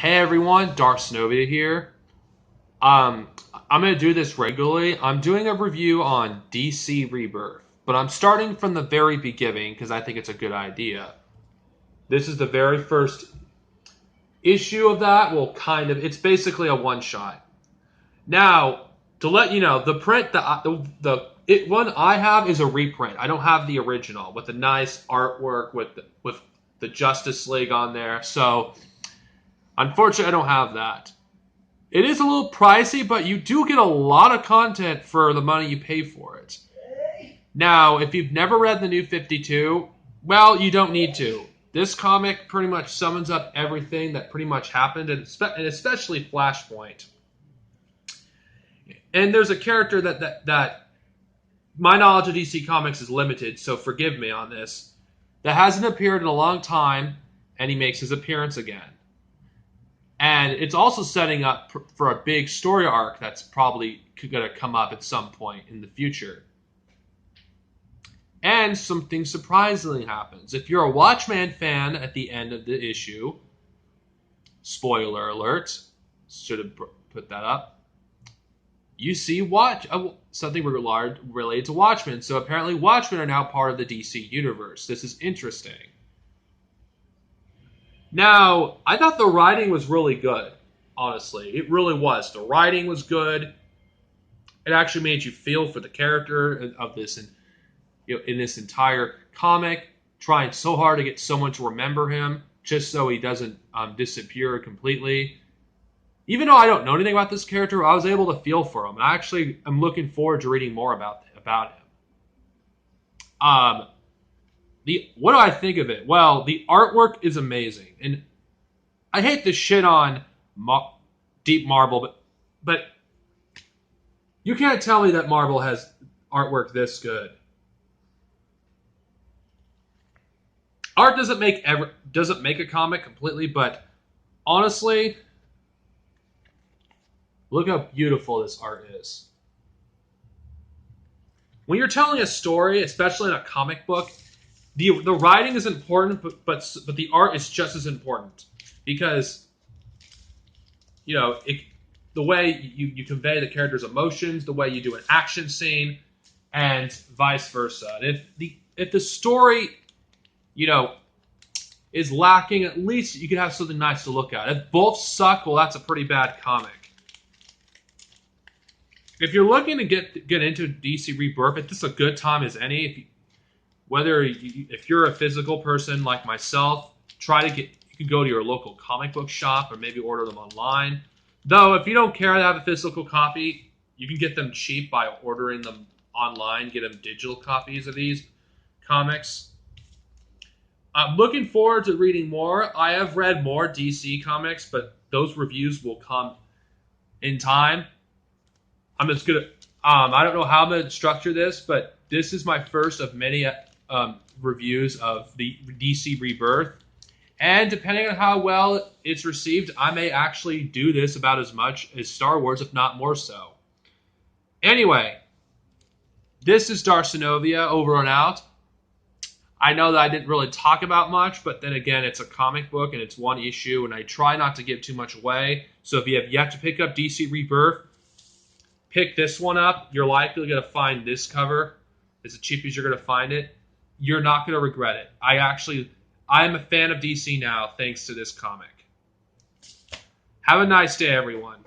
Hey everyone, Darcenovia here. I'm going to do this regularly. I'm doing a review on DC Rebirth, but I'm starting from the very beginning because I think it's a good idea. This is the very first issue of that. Well, it's basically a one-shot. Now, to let you know, the print, one I have is a reprint. I don't have the original with the nice artwork with the Justice League on there. So, unfortunately, I don't have that. It is a little pricey, but you do get a lot of content for the money you pay for it. Now, if you've never read the New 52, well, you don't need to. This comic pretty much summons up everything that pretty much happened, and especially Flashpoint. And there's a character that my knowledge of DC Comics is limited, so forgive me on this, that hasn't appeared in a long time, and he makes his appearance again. And it's also setting up for a big story arc that's probably going to come up at some point in the future. And something surprisingly happens. If you're a Watchmen fan at the end of the issue, spoiler alert, should have put that up, you see something related to Watchmen. So apparently Watchmen are now part of the DC universe. This is interesting. Now, I thought the writing was really good, honestly. It really was. The writing was good. It actually made you feel for the character of this, in this entire comic, trying so hard to get someone to remember him, just so he doesn't disappear completely. Even though I don't know anything about this character, I was able to feel for him. And I actually am looking forward to reading more about him. What do I think of it? Well, the artwork is amazing, and I hate to shit on Deep Marble, but you can't tell me that Marvel has artwork this good. Art doesn't make a comic completely, but honestly, look how beautiful this art is. When you're telling a story, especially in a comic book, the writing is important, but the art is just as important, because the way you convey the character's emotions, the way you do an action scene, and vice versa. And if the story is lacking, at least you can have something nice to look at. If both suck, well, that's a pretty bad comic. If you're looking to get into DC Rebirth, this is a good time as any. If you're a physical person like myself, you can go to your local comic book shop or maybe order them online. Though, if you don't care to have a physical copy, you can get them cheap by ordering them online, get them digital copies of these comics. I'm looking forward to reading more. I have read more DC comics, but those reviews will come in time. I don't know how I'm going to structure this, but this is my first of many reviews of the DC Rebirth, and depending on how well it's received, I may actually do this about as much as Star Wars, if not more so. Anyway, this is Darcenovia, over and out. I know that I didn't really talk about much, but then again, it's a comic book and it's one issue, and I try not to give too much away. So if you have yet to pick up DC Rebirth, pick this one up. You're likely going to find this cover as cheap as you're going to find it. You're not going to regret it. I am a fan of DC now thanks to this comic. Have a nice day, everyone.